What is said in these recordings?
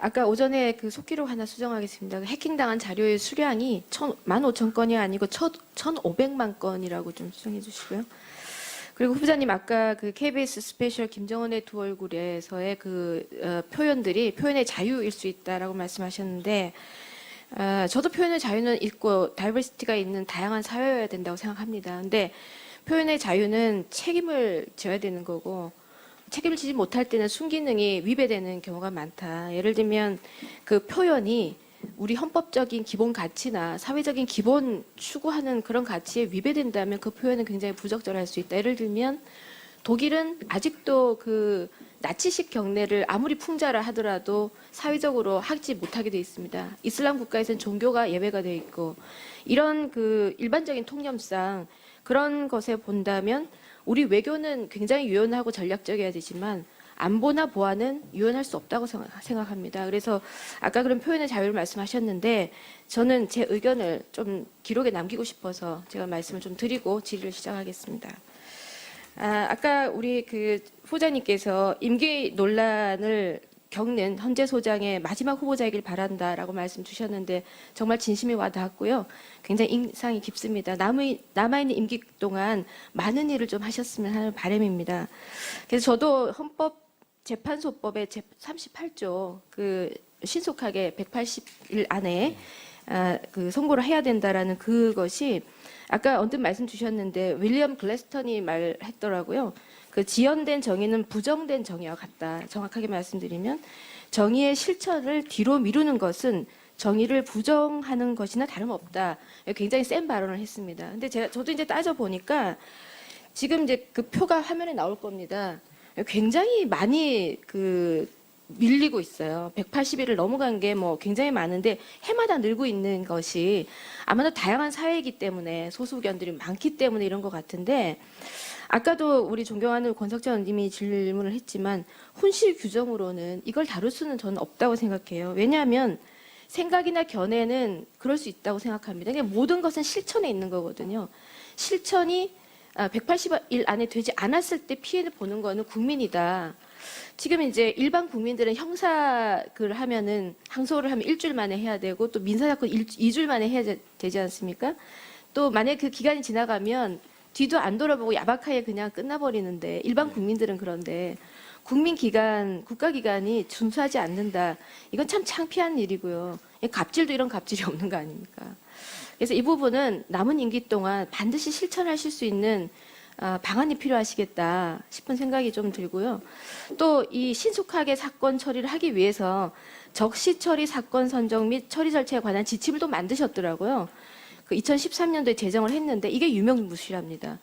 아까 오전에 그 속기록 하나 수정하겠습니다. 해킹당한 자료의 수량이 15,000건이 아니고 1,500만 건이라고 좀 수정해 주시고요. 그리고 후보자님 아까 그 KBS 스페셜 김정은의 두 얼굴에서의 표현들이 표현의 자유일 수 있다라고 말씀하셨는데 저도 표현의 자유는 있고 다이버시티가 있는 다양한 사회여야 된다고 생각합니다. 근데 표현의 자유는 책임을 져야 되는 거고 책임을 지지 못할 때는 순기능이 위배되는 경우가 많다. 예를 들면 그 표현이 우리 헌법적인 기본 가치나 사회적인 기본 추구하는 그런 가치에 위배된다면 그 표현은 굉장히 부적절할 수 있다. 예를 들면 독일은 아직도 그 나치식 경례를 아무리 풍자라 하더라도 사회적으로 하지 못하게 돼 있습니다. 이슬람 국가에서는 종교가 예외가 돼 있고 이런 그 일반적인 통념상 그런 것에 본다면 우리 외교는 굉장히 유연하고 전략적이어야 되지만 안보나 보안은 유연할 수 없다고 생각합니다. 그래서 아까 그런 표현의 자유를 말씀하셨는데 저는 제 의견을 좀 기록에 남기고 싶어서 제가 말씀을 좀 드리고 질의를 시작하겠습니다. 아까 우리 그 후보자님께서 임기 논란을 겪는 헌재 소장의 마지막 후보자이길 바란다라고 말씀 주셨는데 정말 진심이 와닿았고요. 굉장히 인상이 깊습니다. 남아있는 임기 동안 많은 일을 좀 하셨으면 하는 바람입니다. 그래서 저도 헌법재판소법의 제38조 그 신속하게 180일 안에 그 선고를 해야 된다라는 그것이 아까 언뜻 말씀 주셨는데 윌리엄 글래스턴이 말했더라고요. 그 지연된 정의는 부정된 정의와 같다. 정확하게 말씀드리면 정의의 실천을 뒤로 미루는 것은 정의를 부정하는 것이나 다름없다. 굉장히 센 발언을 했습니다. 근데 저도 이제 따져 보니까 지금 이제 그 표가 화면에 나올 겁니다. 굉장히 많이 밀리고 있어요. 180일을 넘어간 게 뭐 굉장히 많은데 해마다 늘고 있는 것이 아마도 다양한 사회이기 때문에 소수 의견들이 많기 때문에 이런 것 같은데 아까도 우리 존경하는 권석재 의원님이 질문을 했지만 훈실 규정으로는 이걸 다룰 수는 저는 없다고 생각해요. 왜냐하면 생각이나 견해는 그럴 수 있다고 생각합니다. 그러니까 모든 것은 실천에 있는 거거든요. 실천이 180일 안에 되지 않았을 때 피해를 보는 거는 국민이다. 지금 이제 일반 국민들은 형사를 하면은 항소를 하면 일주일 만에 해야 되고 또 민사사건 2주일 만에 해야 되지 않습니까? 또 만약에 그 기간이 지나가면 뒤도 안 돌아보고 야박하게 그냥 끝나버리는데 일반 국민들은 그런데 국가기관이 준수하지 않는다. 이건 참 창피한 일이고요. 갑질도 이런 갑질이 없는 거 아닙니까? 그래서 이 부분은 남은 임기 동안 반드시 실천하실 수 있는 방안이 필요하시겠다 싶은 생각이 좀 들고요. 또 이 신속하게 사건 처리를 하기 위해서 적시 처리 사건 선정 및 처리 절차에 관한 지침을 또 만드셨더라고요. 그 2013년도에 제정을 했는데 이게 유명무실합니다.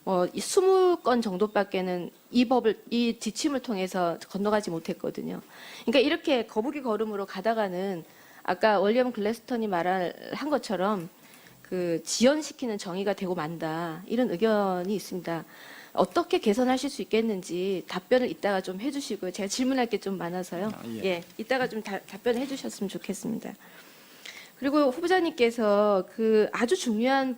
20건 정도밖에는 이 지침을 통해서 건너가지 못했거든요. 그러니까 이렇게 거북이 걸음으로 가다가는 아까 월리엄 글래스턴이 한 것처럼 그 지연시키는 정의가 되고 만다 이런 의견이 있습니다. 어떻게 개선하실 수 있겠는지 답변을 이따가 좀 해주시고요. 제가 질문할 게 좀 많아서요. 예, 이따가 좀 답변을 해주셨으면 좋겠습니다. 그리고 후보자님께서 그 아주 중요한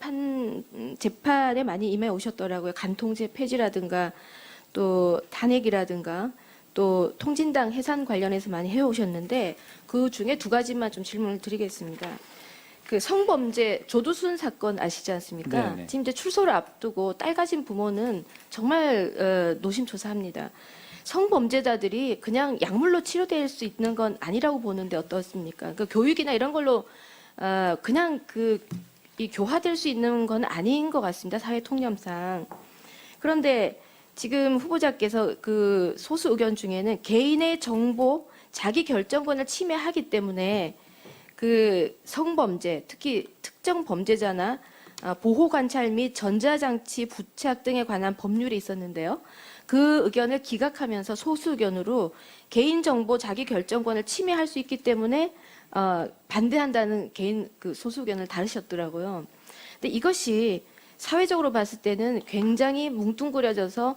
재판에 많이 임해 오셨더라고요. 간통죄 폐지라든가 또 탄핵이라든가 또 통진당 해산 관련해서 많이 해오셨는데 그 중에 두 가지만 좀 질문을 드리겠습니다. 그 성범죄 조두순 사건 아시지 않습니까? 네네. 지금 이제 출소를 앞두고 딸 가진 부모는 정말 노심초사합니다. 성범죄자들이 그냥 약물로 치료될 수 있는 건 아니라고 보는데 어떻습니까? 그 교육이나 이런 걸로 그냥 이 교화될 수 있는 건 아닌 것 같습니다. 사회 통념상. 그런데 지금 후보자께서 그 소수 의견 중에는 개인의 정보, 자기 결정권을 침해하기 때문에 그 성범죄, 특히 특정 범죄자나 보호 관찰 및 전자장치 부착 등에 관한 법률이 있었는데요. 그 의견을 기각하면서 소수 의견으로 개인정보 자기 결정권을 침해할 수 있기 때문에 반대한다는 그 소수 의견을 다루셨더라고요. 근데 이것이 사회적으로 봤을 때는 굉장히 뭉뚱그려져서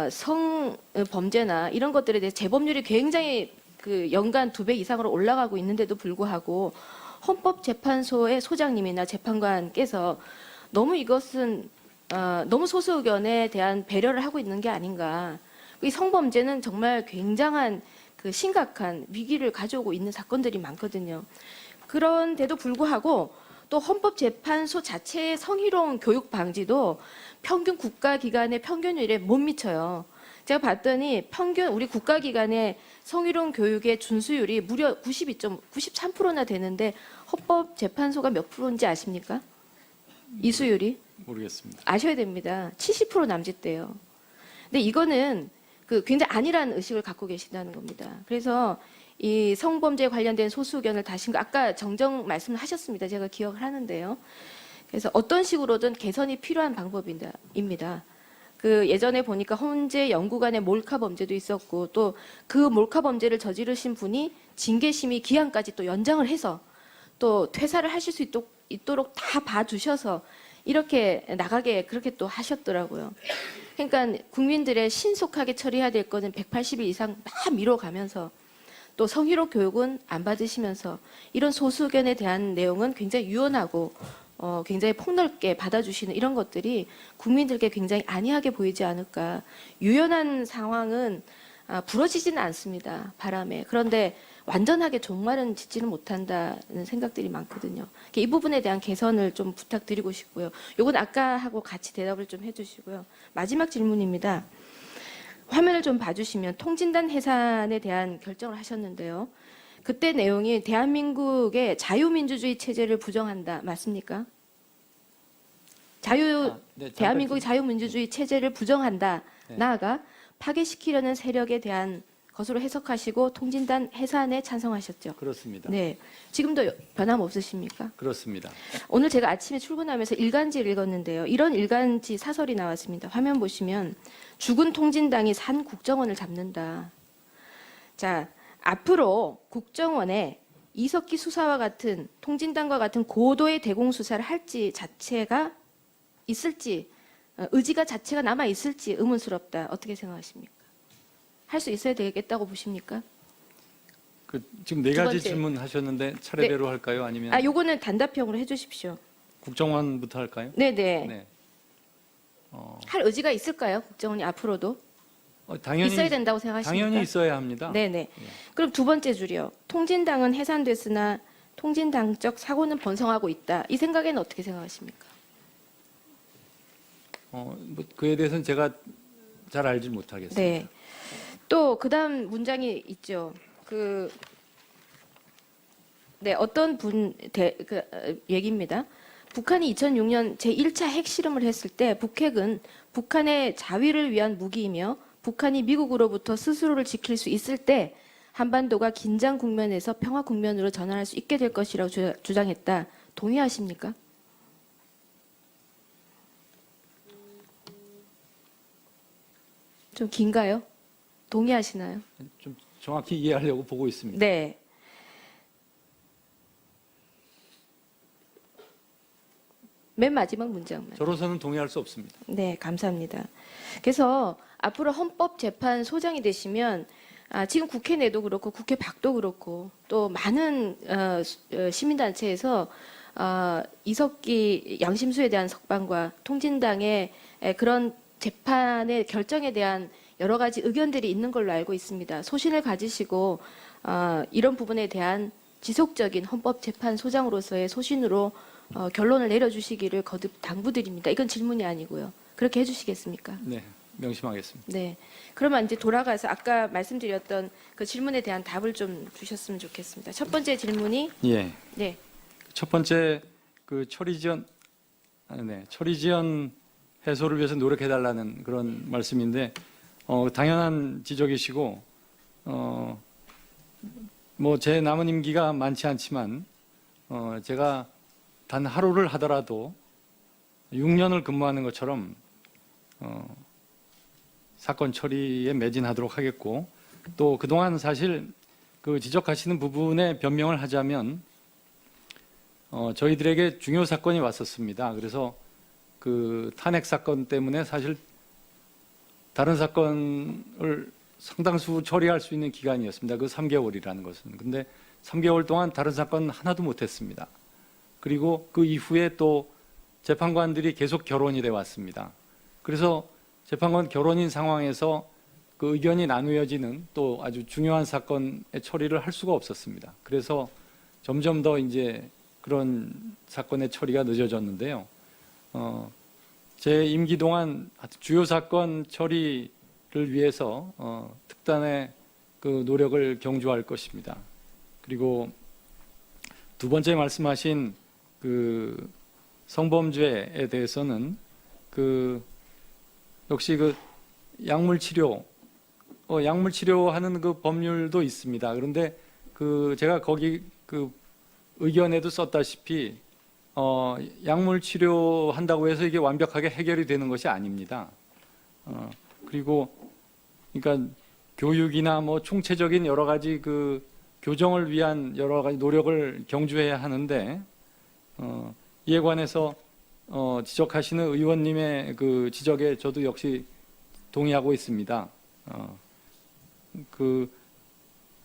성범죄나 이런 것들에 대해 재범률이 굉장히 그 연간 2배 이상으로 올라가고 있는데도 불구하고 헌법재판소의 소장님이나 재판관께서 너무 이것은 너무 소수 의견에 대한 배려를 하고 있는 게 아닌가. 이 성범죄는 정말 굉장한 그 심각한 위기를 가져오고 있는 사건들이 많거든요. 그런데도 불구하고 또 헌법재판소 자체의 성희롱 교육 방지도 평균 국가기관의 평균율에 못 미쳐요. 제가 봤더니 평균 우리 국가기관의 성희롱 교육의 준수율이 무려 93%나 되는데 헌법재판소가 몇 프로인지 아십니까? 이수율이? 모르겠습니다. 아셔야 됩니다. 70% 남짓돼요. 근데 이거는 그 굉장히 안일한 의식을 갖고 계신다는 겁니다. 그래서 이 성범죄에 관련된 소수 의견을 다신 거 아까 정정 말씀하셨습니다. 제가 기억을 하는데요. 그래서 어떤 식으로든 개선이 필요한 방법입니다. 그 예전에 보니까 헌재 연구관의 몰카 범죄도 있었고 또 그 몰카 범죄를 저지르신 분이 징계심의 기한까지 또 연장을 해서 또 퇴사를 하실 수 있도록 다 봐주셔서 이렇게 나가게 그렇게 또 하셨더라고요. 그러니까 국민들의 신속하게 처리해야 될 거는 180일 이상 막 미뤄가면서 또 성희롱 교육은 안 받으시면서 이런 소수 의견에 대한 내용은 굉장히 유연하고 굉장히 폭넓게 받아주시는 이런 것들이 국민들께 굉장히 안이하게 보이지 않을까. 유연한 상황은 부러지지는 않습니다. 바람에. 그런데 완전하게 종말은 짓지는 못한다는 생각들이 많거든요. 이 부분에 대한 개선을 좀 부탁드리고 싶고요. 이건 아까 하고 같이 대답을 좀 해주시고요. 마지막 질문입니다. 화면을 좀 봐주시면 통진단 해산에 대한 결정을 하셨는데요. 그때 내용이 대한민국의 자유민주주의 체제를 부정한다. 맞습니까? 네, 대한민국의 자유민주주의 체제를 부정한다. 네. 나아가 파괴시키려는 세력에 대한 것으로 해석하시고 통진단 해산에 찬성하셨죠. 그렇습니다. 네, 지금도 변함없으십니까? 그렇습니다. 오늘 제가 아침에 출근하면서 일간지를 읽었는데요. 이런 일간지 사설이 나왔습니다. 화면 보시면 죽은 통진당이 산 국정원을 잡는다. 자, 앞으로 국정원에 이석기 수사와 같은 통진당과 같은 고도의 대공 수사를 할지 자체가 있을지 의지가 자체가 남아 있을지 의문스럽다. 어떻게 생각하십니까? 할 수 있어야 되겠다고 보십니까? 지금 네 두 가지 번째. 질문 하셨는데 차례대로 할까요? 아니면 요거는 단답형으로 해주십시오. 국정원부터 할까요? 네네. 네. 할 의지가 있을까요? 국정원이 앞으로도 당연히 있어야 된다고 생각하십니까? 당연히 있어야 합니다. 네네. 그럼 두 번째 줄이요. 통진당은 해산됐으나 통진당적 사고는 번성하고 있다. 이 생각에는 어떻게 생각하십니까? 뭐 그에 대해서는 제가 잘 알지 못하겠습니다. 네. 또 그다음 문장이 있죠. 어떤 얘기입니다. 북한이 2006년 제1차 핵실험을 했을 때 북핵은 북한의 자위를 위한 무기이며 북한이 미국으로부터 스스로를 지킬 수 있을 때 한반도가 긴장 국면에서 평화 국면으로 전환할 수 있게 될 것이라고 주장했다. 동의하십니까? 좀 긴가요? 동의하시나요? 좀 정확히 이해하려고 보고 있습니다. 네. 맨 마지막 문장만. 저로서는 동의할 수 없습니다. 네, 감사합니다. 그래서 앞으로 헌법재판소장이 되시면 지금 국회 내도 그렇고 국회 밖도 그렇고 또 많은 시민단체에서 이석기 양심수에 대한 석방과 통진당의 그런 재판의 결정에 대한 여러 가지 의견들이 있는 걸로 알고 있습니다. 소신을 가지시고 이런 부분에 대한 지속적인 헌법재판소장으로서의 소신으로 결론을 내려주시기를 거듭 당부드립니다. 이건 질문이 아니고요. 그렇게 해주시겠습니까? 네, 명심하겠습니다. 네. 그러면 이제 돌아가서 아까 말씀드렸던 그 질문에 대한 답을 좀 주셨으면 좋겠습니다. 첫 번째 질문이 예. 네. 첫 번째 그 처리 지연 해소를 위해서 노력해달라는 그런 말씀인데 당연한 지적이시고 뭐 제 남은 임기가 많지 않지만 제가 단 하루를 하더라도 6년을 근무하는 것처럼 사건 처리에 매진하도록 하겠고 또 그동안 사실 그 지적하시는 부분에 변명을 하자면 저희들에게 중요 사건이 왔었습니다. 그래서 그 탄핵 사건 때문에 사실 다른 사건을 상당수 처리할 수 있는 기간이었습니다. 그 3개월이라는 것은. 근데 3개월 동안 다른 사건 하나도 못했습니다. 그리고 그 이후에 또 재판관들이 계속 결혼이 돼 왔습니다. 그래서 재판관 결혼인 상황에서 그 의견이 나누어지는 또 아주 중요한 사건의 처리를 할 수가 없었습니다. 그래서 점점 더 이제 그런 사건의 처리가 늦어졌는데요. 제 임기 동안 주요 사건 처리를 위해서 특단의 그 노력을 경주할 것입니다. 그리고 두 번째 말씀하신 그 성범죄에 대해서는 그 역시 그 약물 치료하는 그 법률도 있습니다. 그런데 그 제가 거기 그 의견에도 썼다시피 약물 치료한다고 해서 이게 완벽하게 해결이 되는 것이 아닙니다. 그리고 그러니까 교육이나 뭐 총체적인 여러 가지 그 교정을 위한 여러 가지 노력을 경주해야 하는데 이에 관해서 지적하시는 의원님의 그 지적에 저도 역시 동의하고 있습니다. 그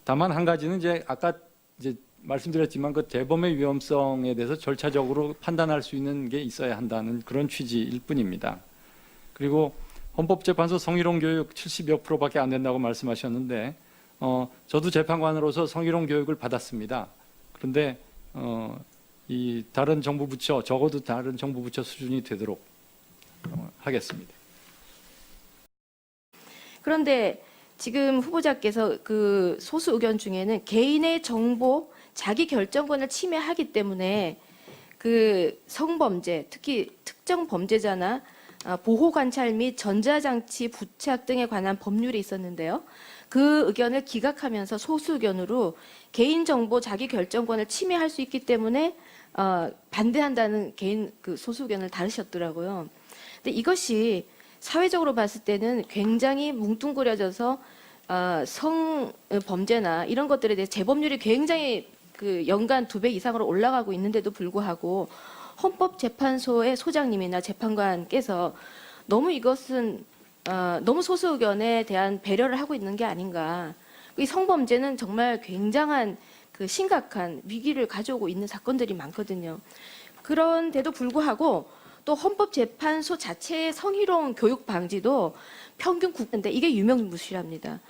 다만 한 가지는 이제 아까 이제 말씀드렸지만 그 재범의 위험성에 대해서 절차적으로 판단할 수 있는 게 있어야 한다는 그런 취지일 뿐입니다. 그리고 헌법재판소 성희롱 교육 70여 %밖에 안 된다고 말씀하셨는데 저도 재판관으로서 성희롱 교육을 받았습니다. 그런데 이 다른 정부 부처 적어도 다른 정부 부처 수준이 되도록 하겠습니다. 그런데 지금 후보자께서 그 소수 의견 중에는 개인의 정보, 자기 결정권을 침해하기 때문에 그 성범죄, 특히 특정 범죄자나 보호 관찰 및 전자장치 부착 등에 관한 법률이 있었는데요. 그 의견을 기각하면서 소수 의견으로 개인 정보, 자기 결정권을 침해할 수 있기 때문에 반대한다는 개인 그 소수 의견을 다루셨더라고요. 근데 이것이 사회적으로 봤을 때는 굉장히 뭉뚱그려져서 성범죄나 이런 것들에 대해 재범률이 굉장히 그 연간 2배 이상으로 올라가고 있는데도 불구하고 헌법재판소의 소장님이나 재판관께서 너무 이것은 너무 소수 의견에 대한 배려를 하고 있는 게 아닌가. 이 성범죄는 정말 굉장한 그 심각한 위기를 가져오고 있는 사건들이 많거든요. 그런데도 불구하고 또 헌법재판소 자체의 성희롱 교육 방지도 평균 9%인데 이게 유명무실합니다.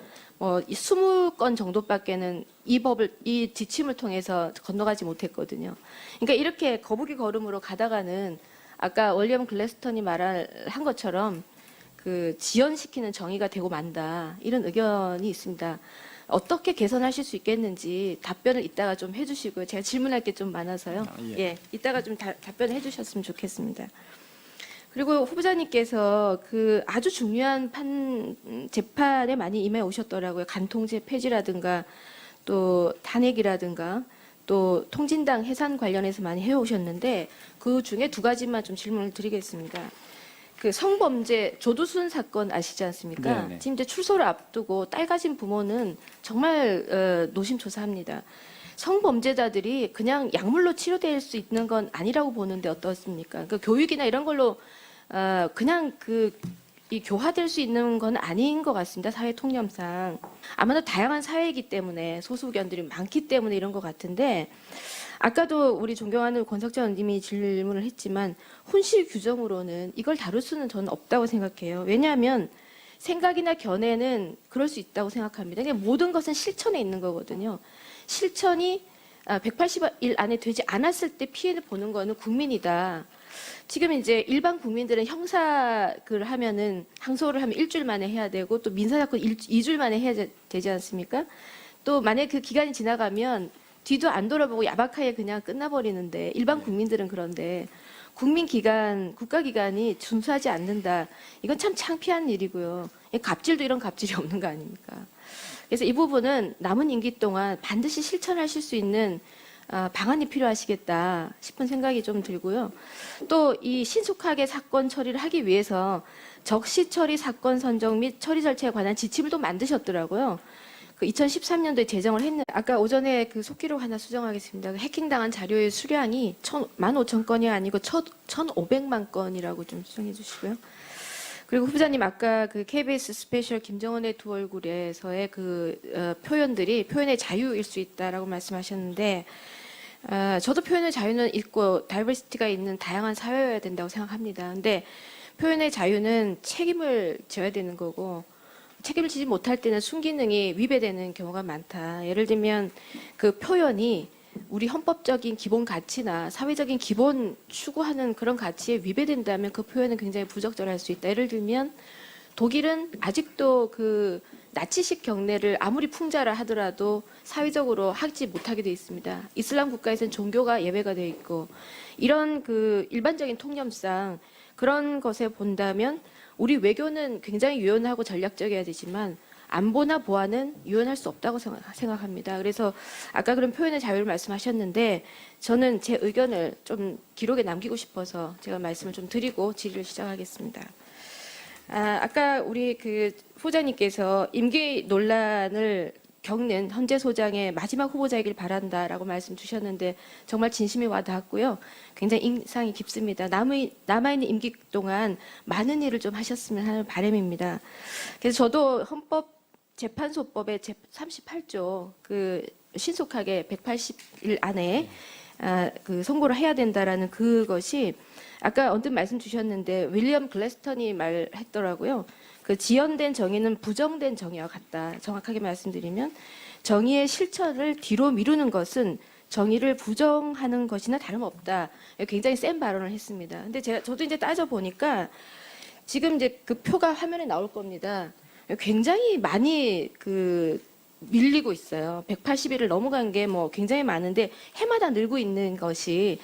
20건 정도밖에는 이 지침을 통해서 건너가지 못했거든요. 그러니까 이렇게 거북이 걸음으로 가다가는 아까 월리엄 글래스턴이 한 것처럼 그 지연시키는 정의가 되고 만다 이런 의견이 있습니다. 어떻게 개선하실 수 있겠는지 답변을 이따가 좀 해주시고요. 제가 질문할 게 좀 많아서요. 예, 이따가 좀 답변을 해주셨으면 좋겠습니다. 그리고 후보자님께서 그 아주 중요한 재판에 많이 임해 오셨더라고요. 간통죄 폐지라든가 또 탄핵이라든가 또 통진당 해산 관련해서 많이 해오셨는데 그 중에 두 가지만 좀 질문을 드리겠습니다. 그 성범죄 조두순 사건 아시지 않습니까? 네네. 지금 이제 출소를 앞두고 딸 가진 부모는 정말 노심초사합니다. 성범죄자들이 그냥 약물로 치료될 수 있는 건 아니라고 보는데 어떻습니까? 그 교육이나 이런 걸로 그냥 이 교화될 수 있는 건 아닌 것 같습니다. 사회 통념상 아마도 다양한 사회이기 때문에 소수 의견들이 많기 때문에 이런 것 같은데 아까도 우리 존경하는 권석재 의원님이 질문을 했지만 혼실 규정으로는 이걸 다룰 수는 저는 없다고 생각해요. 왜냐하면 생각이나 견해는 그럴 수 있다고 생각합니다. 그러니까 모든 것은 실천에 있는 거거든요. 실천이 180일 안에 되지 않았을 때 피해를 보는 거는 국민이다. 지금 이제 일반 국민들은 형사를 하면은 항소를 하면 일주일 만에 해야 되고 또 민사사건 2주일 만에 해야 되지 않습니까? 또 만약에 그 기간이 지나가면 뒤도 안 돌아보고 야박하게 그냥 끝나버리는데 일반 국민들은 그런데 국가기관이 준수하지 않는다. 이건 참 창피한 일이고요. 갑질도 이런 갑질이 없는 거 아닙니까? 그래서 이 부분은 남은 임기 동안 반드시 실천하실 수 있는 방안이 필요하시겠다 싶은 생각이 좀 들고요. 또 이 신속하게 사건 처리를 하기 위해서 적시 처리 사건 선정 및 처리 절차에 관한 지침을 또 만드셨더라고요. 그 2013년도에 제정을 했는데 아까 오전에 그 속기록 하나 수정하겠습니다. 해킹당한 자료의 수량이 15,000건이 아니고 1,500만 건이라고 좀 수정해 주시고요. 그리고 후보자님 아까 그 KBS 스페셜 김정은의 두 얼굴에서의 그 표현들이 표현의 자유일 수 있다라고 말씀하셨는데 저도 표현의 자유는 있고 다이버시티가 있는 다양한 사회여야 된다고 생각합니다. 근데 표현의 자유는 책임을 져야 되는 거고 책임을 지지 못할 때는 순기능이 위배되는 경우가 많다. 예를 들면 그 표현이 우리 헌법적인 기본 가치나 사회적인 기본 추구하는 그런 가치에 위배된다면 그 표현은 굉장히 부적절할 수 있다. 예를 들면 독일은 아직도 그 나치식 경례를 아무리 풍자라 하더라도 사회적으로 하지 못하게 돼 있습니다. 이슬람 국가에서는 종교가 예외가 돼 있고 이런 그 일반적인 통념상 그런 것에 본다면 우리 외교는 굉장히 유연하고 전략적이어야 되지만 안보나 보안은 유연할 수 없다고 생각합니다. 그래서 아까 그런 표현의 자유를 말씀하셨는데 저는 제 의견을 좀 기록에 남기고 싶어서 제가 말씀을 좀 드리고 질의를 시작하겠습니다. 아까 우리 그 후보자님께서 임기 논란을 겪는 헌재 소장의 마지막 후보자이길 바란다라고 말씀 주셨는데 정말 진심이 와닿았고요. 굉장히 인상이 깊습니다. 남아있는 임기 동안 많은 일을 좀 하셨으면 하는 바람입니다. 그래서 저도 헌법재판소법의 제38조 그 신속하게 180일 안에 그 선고를 해야 된다라는 그것이 아까 언뜻 말씀 주셨는데 윌리엄 글래스턴이 말했더라고요. 그 지연된 정의는 부정된 정의와 같다. 정확하게 말씀드리면 정의의 실천을 뒤로 미루는 것은 정의를 부정하는 것이나 다름없다. 굉장히 센 발언을 했습니다. 근데 저도 이제 따져 보니까 지금 이제 그 표가 화면에 나올 겁니다. 굉장히 많이 그 밀리고 있어요. 180일을 넘어간 게 뭐 굉장히 많은데 해마다 늘고 있는 것이